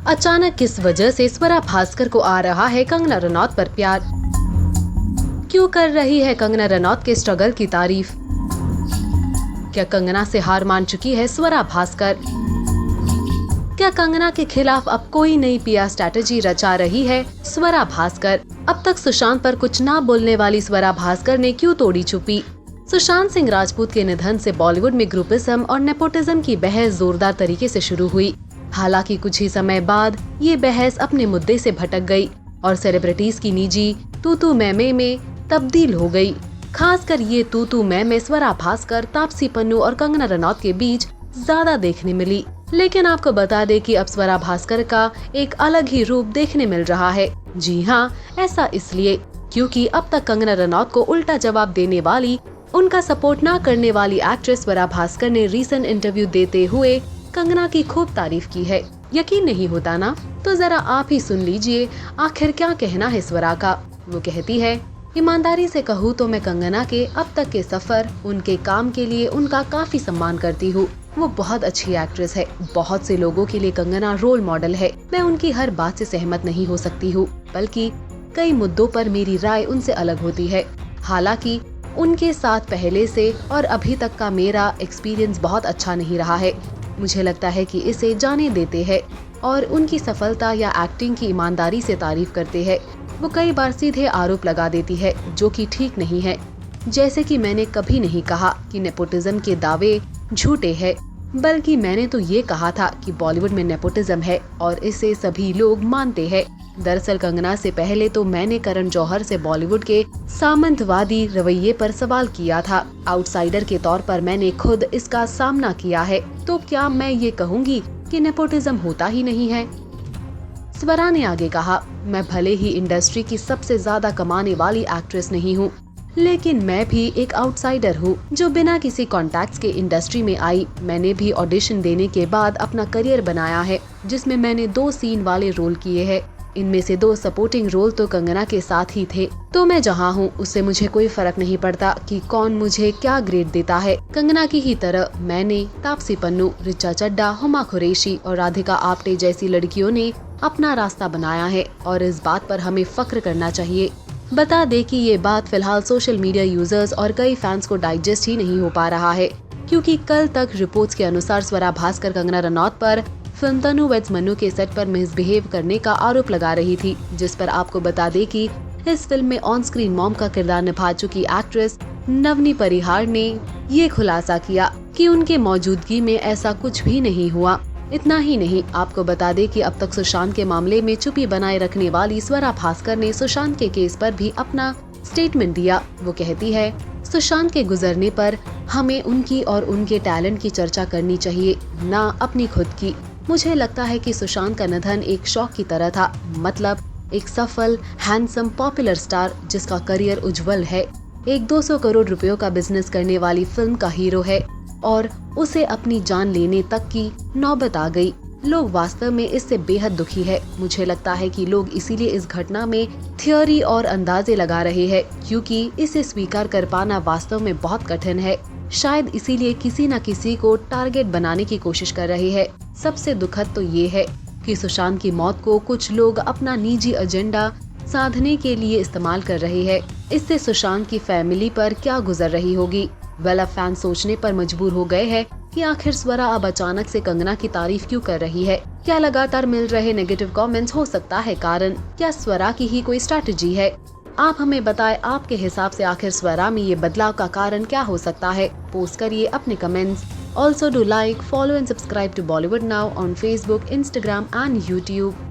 अचानक किस वजह से स्वरा भास्कर को आ रहा है कंगना रनौत पर प्यार? क्यों कर रही है कंगना रनौत के स्ट्रगल की तारीफ? क्या कंगना से हार मान चुकी है स्वरा भास्कर? क्या कंगना के खिलाफ अब कोई नई पीआर स्ट्रैटेजी रचा रही है स्वरा भास्कर? अब तक सुशांत पर कुछ ना बोलने वाली स्वरा भास्कर ने क्यों तोड़ी चुप्पी? सुशांत सिंह राजपूत के निधन से बॉलीवुड में ग्रुपिज्म और नेपोटिज्म की बहस जोरदार तरीके से शुरू हुई। हालांकि कुछ ही समय बाद ये बहस अपने मुद्दे से भटक गई और सेलिब्रिटीज की निजी तू मैं में तब्दील हो गई। खासकर ये तू मैं स्वरा भास्कर, तापसी पन्नू और कंगना रनौत के बीच ज्यादा देखने मिली। लेकिन आपको बता दें कि अब स्वरा भास्कर का एक अलग ही रूप देखने मिल रहा है। जी हाँ, ऐसा इसलिए क्योंकि अब तक कंगना रनौत को उल्टा जवाब देने वाली, उनका सपोर्ट न करने वाली एक्ट्रेस स्वरा भास्कर ने रीसेंट इंटरव्यू देते हुए कंगना की खूब तारीफ की है। यकीन नहीं होता ना? तो जरा आप ही सुन लीजिए आखिर क्या कहना है स्वरा का। वो कहती है, ईमानदारी से कहूँ तो मैं कंगना के अब तक के सफर, उनके काम के लिए उनका काफी सम्मान करती हूँ। वो बहुत अच्छी एक्ट्रेस है। बहुत से लोगों के लिए कंगना रोल मॉडल है। मैं उनकी हर बात से सहमत नहीं हो सकती हूँ, बल्कि कई मुद्दों पर मेरी राय उनसे अलग होती है। हालांकि उनके साथ पहले से और अभी तक का मेरा एक्सपीरियंस बहुत अच्छा नहीं रहा है। मुझे लगता है कि इसे जाने देते हैं और उनकी सफलता या एक्टिंग की ईमानदारी से तारीफ करते हैं। वो कई बार सीधे आरोप लगा देती है, जो कि ठीक नहीं है। जैसे कि मैंने कभी नहीं कहा कि नेपोटिज्म के दावे झूठे हैं, बल्कि मैंने तो ये कहा था कि बॉलीवुड में नेपोटिज्म है और इसे सभी लोग मानते हैं। दरअसल कंगना से पहले तो मैंने करण जौहर से बॉलीवुड के सामंतवादी रवैये पर सवाल किया था। आउटसाइडर के तौर पर मैंने खुद इसका सामना किया है। तो क्या मैं ये कहूँगी कि नेपोटिज्म होता ही नहीं है? स्वरा ने आगे कहा, मैं भले ही इंडस्ट्री की सबसे ज्यादा कमाने वाली एक्ट्रेस नहीं हूँ, लेकिन मैं भी एक आउटसाइडर हूँ जो बिना किसी कॉन्टैक्ट्स के इंडस्ट्री में आई। मैंने भी ऑडिशन देने के बाद अपना करियर बनाया है, जिसमें मैंने 2 सीन वाले रोल किए हैं। इनमें से 2 सपोर्टिंग रोल तो कंगना के साथ ही थे। तो मैं जहाँ हूँ उससे मुझे कोई फर्क नहीं पड़ता कि कौन मुझे क्या ग्रेड देता है। कंगना की ही तरह मैंने तापसी पन्नू, ऋचा चड्ढा, हुमा कुरैशी और राधिका आप्टे जैसी लड़कियों ने अपना रास्ता बनाया है और इस बात पर हमें फख्र करना चाहिए। बता दे कि ये बात फिलहाल सोशल मीडिया यूजर्स और कई फैंस को डाइजेस्ट ही नहीं हो पा रहा है, क्योंकि कल तक रिपोर्ट्स के अनुसार स्वरा भास्कर कंगना रनौत पर फिल्म तनु वेड्स मन्नू के सेट पर मिसबिहेव करने का आरोप लगा रही थी, जिस पर आपको बता दे कि इस फिल्म में ऑन स्क्रीन मॉम का किरदार निभा चुकी एक्ट्रेस नवनी परिहार ने ये खुलासा किया कि उनके मौजूदगी में ऐसा कुछ भी नहीं हुआ। इतना ही नहीं, आपको बता दे कि अब तक सुशांत के मामले में चुप्पी बनाए रखने वाली स्वरा भास्कर ने सुशांत के केस पर भी अपना स्टेटमेंट दिया। वो कहती है, सुशांत के गुजरने पर हमें उनकी और उनके टैलेंट की चर्चा करनी चाहिए, ना अपनी खुद की। मुझे लगता है कि सुशांत का निधन एक शौक की तरह था, मतलब एक सफल, हैंडसम, पॉपुलर स्टार जिसका करियर उज्जवल है, एक 200 करोड़ रुपयों का बिजनेस करने वाली फिल्म का हीरो है और उसे अपनी जान लेने तक की नौबत आ गई। लोग वास्तव में इससे बेहद दुखी है। मुझे लगता है कि लोग इसीलिए इस घटना में थियोरी और अंदाजे लगा रहे हैं, क्योंकि इसे स्वीकार कर पाना वास्तव में बहुत कठिन है। शायद इसीलिए किसी न किसी को टारगेट बनाने की कोशिश कर रहे हैं। सबसे दुखद तो ये है कि सुशांत की मौत को कुछ लोग अपना निजी एजेंडा साधने के लिए इस्तेमाल कर रहे हैं। इससे सुशांत की फैमिली पर क्या गुजर रही होगी। अब फैन सोचने पर मजबूर हो गए हैं कि आखिर स्वरा अब अचानक से कंगना की तारीफ क्यों कर रही है। क्या लगातार मिल रहे नेगेटिव कमेंट्स हो सकता है कारण? क्या स्वरा की ही कोई स्ट्रैटेजी है? आप हमें बताएं, आपके हिसाब से आखिर स्वरा में ये बदलाव का कारण क्या हो सकता है? पोस्ट करिए अपने comments. Also do like, follow and subscribe to Bollywood Now on Facebook, Instagram and YouTube.